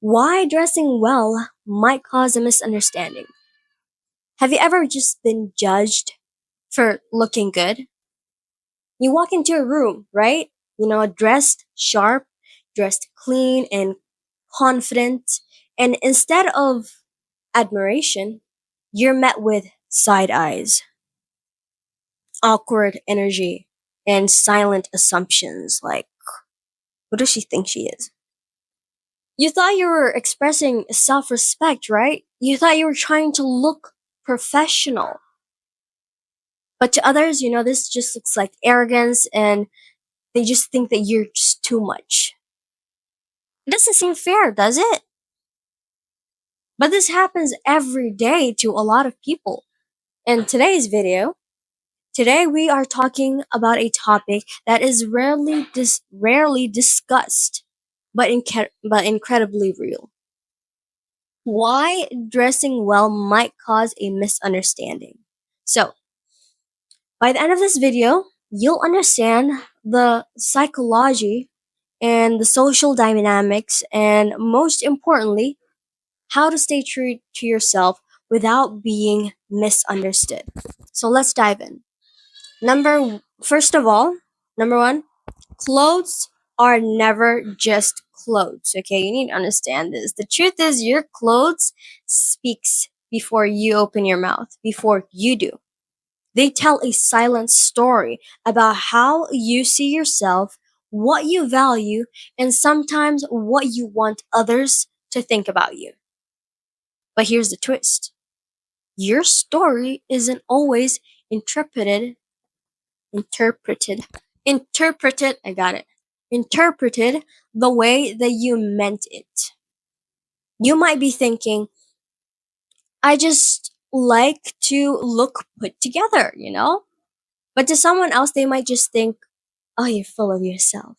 Why dressing well might cause a misunderstanding. Have you ever just been judged for looking good? You walk into a room, right? Dressed sharp, dressed clean and confident, and instead of admiration, you're met with side eyes, awkward energy, and silent assumptions like, who does she think she is? You thought you were expressing self respect, right? You thought you were trying to look professional. But to others, this just looks like arrogance and they just think that you're just too much. It doesn't seem fair, does it? But this happens every day to a lot of people. In today's video, today we are talking about a topic that is rarely discussed, but incredibly real. Why dressing well might cause a misunderstanding. So, by the end of this video, you'll understand the psychology and the social dynamics, and most importantly, how to stay true to yourself without being misunderstood. So let's dive in. First of all, number one, clothes are never just clothes. Okay, you need to understand this. The truth is, your clothes speaks before you open your mouth, before you do. They tell a silent story about how you see yourself, what you value, and sometimes what you want others to think about you. But here's the twist. Your story isn't always interpreted, interpreted, I got it. Interpreted the way that you meant it. You might be thinking, I just like to look put together. But to someone else, they might just think, oh, you're full of yourself.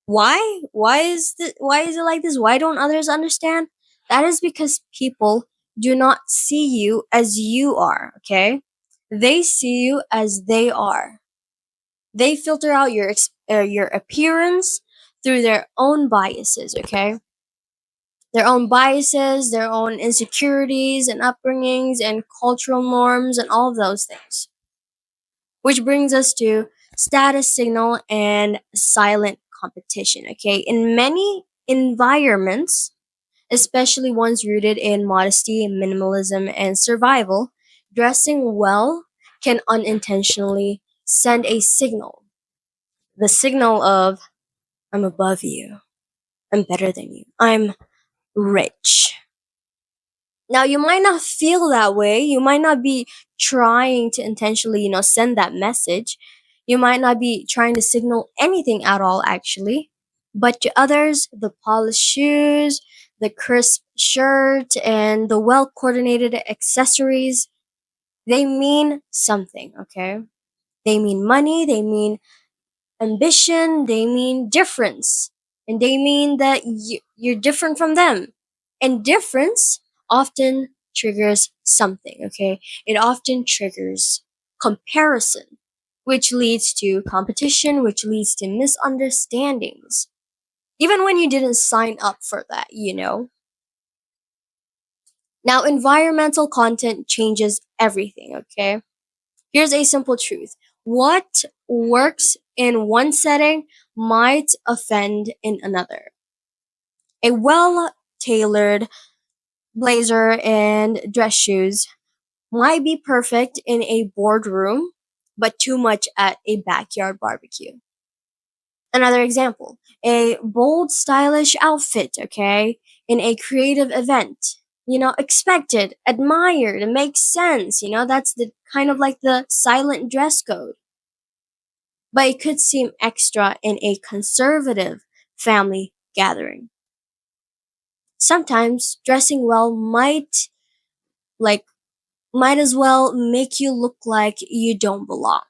Why? Why is it like this? Why don't others understand? That is because people do not see you as you are, okay? They see you as they are. They filter out your appearance through their own biases, okay? Their own biases, their own insecurities and upbringings and cultural norms and all of those things. Which brings us to status signal and silent competition. Okay, in many environments, especially ones rooted in modesty, minimalism, and survival, dressing well can unintentionally send a signal. The signal of, I'm above you, I'm better than you, I'm rich. Now, you might not feel that way. You might not be trying to intentionally, send that message. You might not be trying to signal anything at all, actually. But to others, the polished shoes, the crisp shirt, and the well coordinated accessories, they mean something, okay? They mean money, they mean ambition, they mean difference. And they mean that you're different from them. And difference often triggers something, okay? It often triggers comparison, which leads to competition, which leads to misunderstandings. Even when you didn't sign up for that. Now, environmental content changes everything, okay? Here's a simple truth. What works in one setting might offend in another. A well tailored blazer and dress shoes might be perfect in a boardroom, but too much at a backyard barbecue. Another example, a bold, stylish outfit, okay, in a creative event. Expected, admired, it makes sense. That's the kind of like the silent dress code. But it could seem extra in a conservative family gathering. Sometimes dressing well like might as well make you look like you don't belong.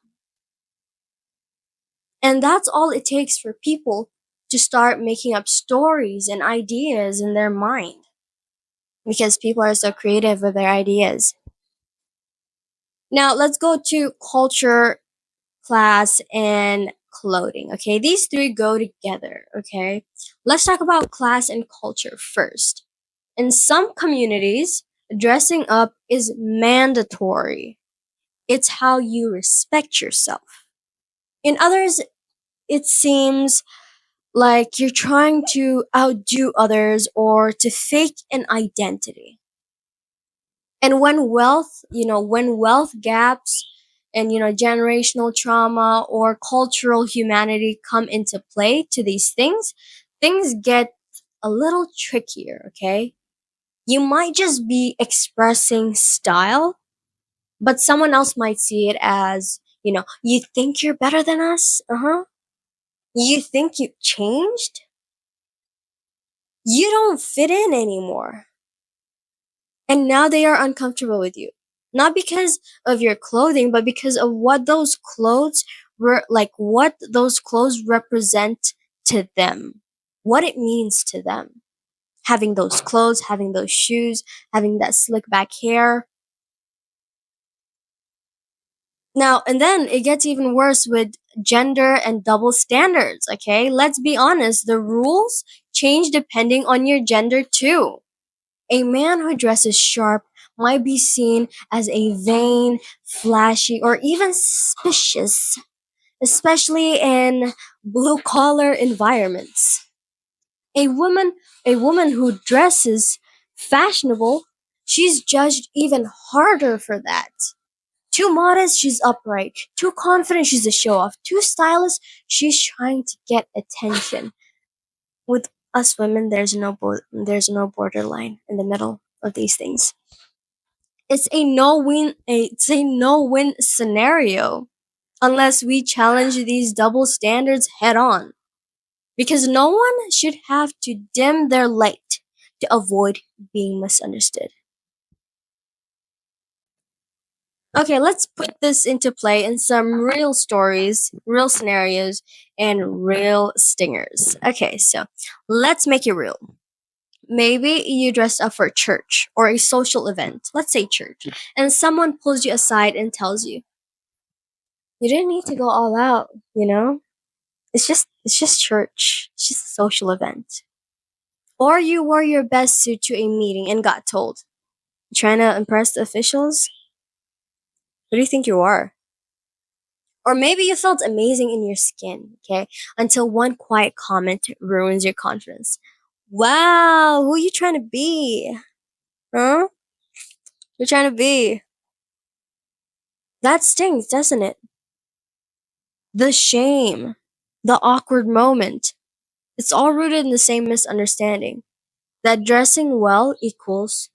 And that's all it takes for people to start making up stories and ideas in their mind. Because people are so creative with their ideas. Now let's go to culture, class, and clothing. Okay, these three go together. Okay, let's talk about class and culture first. In some communities, dressing up is mandatory. It's how you respect yourself. In others, it seems like you're trying to outdo others or to fake an identity. And when wealth gaps and generational trauma or cultural humanity come into play to these things get a little trickier, okay? You might just be expressing style, but someone else might see it as, you think you're better than us? Uh-huh. You think you've changed? You don't fit in anymore. And now they are uncomfortable with you. Not because of your clothing, but because of what those clothes represent to them, what it means to them. Having those clothes, having those shoes, having that slick back hair. Now, and then it gets even worse with gender and double standards, okay? Let's be honest, the rules change depending on your gender too. A man who dresses sharp might be seen as a vain, flashy, or even suspicious, especially in blue collar environments. A woman a woman who dresses fashionable, she's judged even harder for that. Too modest, she's upright. Too confident, she's a show off. Too stylish, she's trying to get attention. With us women, there's no borderline in the middle of these things. It's a no-win scenario unless we challenge these double standards head on. Because no one should have to dim their light to avoid being misunderstood. Okay, let's put this into play in some real stories, real scenarios, and real stingers. Okay, so let's make it real. Maybe you dressed up for church or a social event, let's say church, and someone pulls you aside and tells you, you didn't need to go all out, you know? It's just church. It's just a social event. Or you wore your best suit to a meeting and got told, you trying to impress the officials? Who do you think you are? Or maybe you felt amazing in your skin, okay? Until one quiet comment ruins your confidence. Wow, who you trying to be? Huh? You're trying to be. That stings, doesn't it? The shame, the awkward moment. It's all rooted in the same misunderstanding that dressing well equals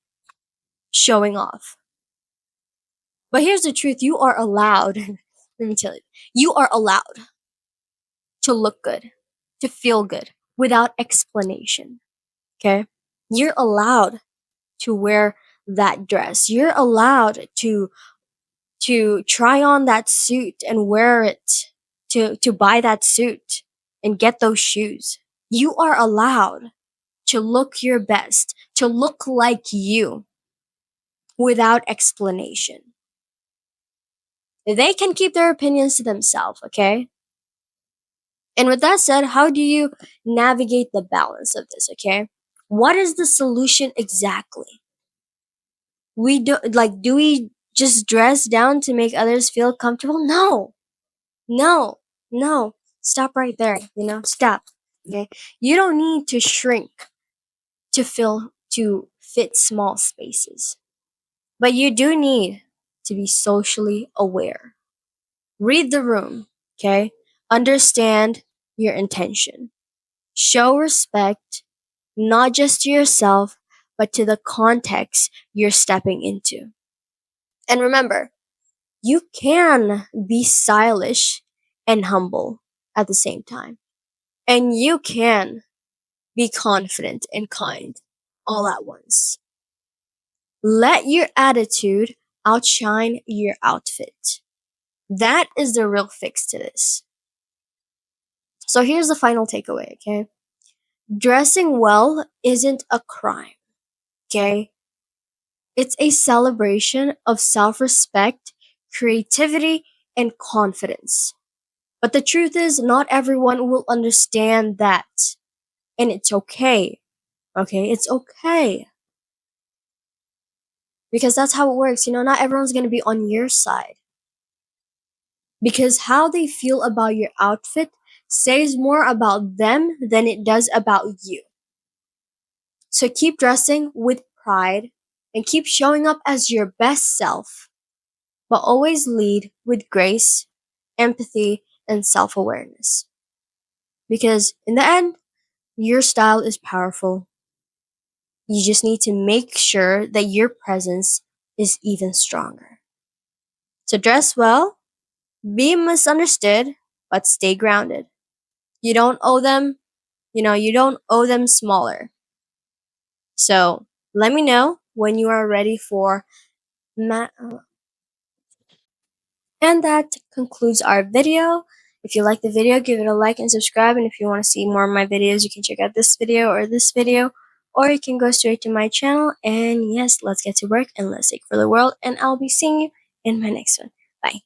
showing off. But here's the truth, you are allowed, let me tell you are allowed to look good, to feel good without explanation. Okay? You're allowed to wear that dress. You're allowed to try on that suit and wear it, to buy that suit and get those shoes. You are allowed to look your best, to look like you without explanation. They can keep their opinions to themselves, okay? And with that said, how do you navigate the balance of this, okay? What is the solution exactly? Do we just dress down to make others feel comfortable? No. No. No. Stop right there, Stop. Okay? You don't need to shrink to fit small spaces. But you do need to be socially aware. Read the room, okay? Understand your intention. Show respect, not just to yourself, but to the context you're stepping into. And remember, you can be stylish and humble at the same time. And you can be confident and kind all at once. Let your attitude outshine your outfit. That is the real fix to this. So here's the final takeaway, okay? Dressing well isn't a crime, okay? It's a celebration of self respect, creativity, and confidence. But the truth is, not everyone will understand that. And it's okay. Okay? It's okay. Because that's how it works. Not everyone's going to be on your side. Because how they feel about your outfit says more about them than it does about you. So keep dressing with pride and keep showing up as your best self, but always lead with grace, empathy, and self awareness. Because in the end, your style is powerful. You just need to make sure that your presence is even stronger. So dress well, be misunderstood, but stay grounded. You don't owe them, you don't owe them smaller. So let me know when you are ready for and that concludes our video. If you like the video, give it a like and subscribe. And if you want to see more of my videos, you can check out this video or this video. Or you can go straight to my channel. And yes, let's get to work and let's take for the world. And I'll be seeing you in my next one. Bye.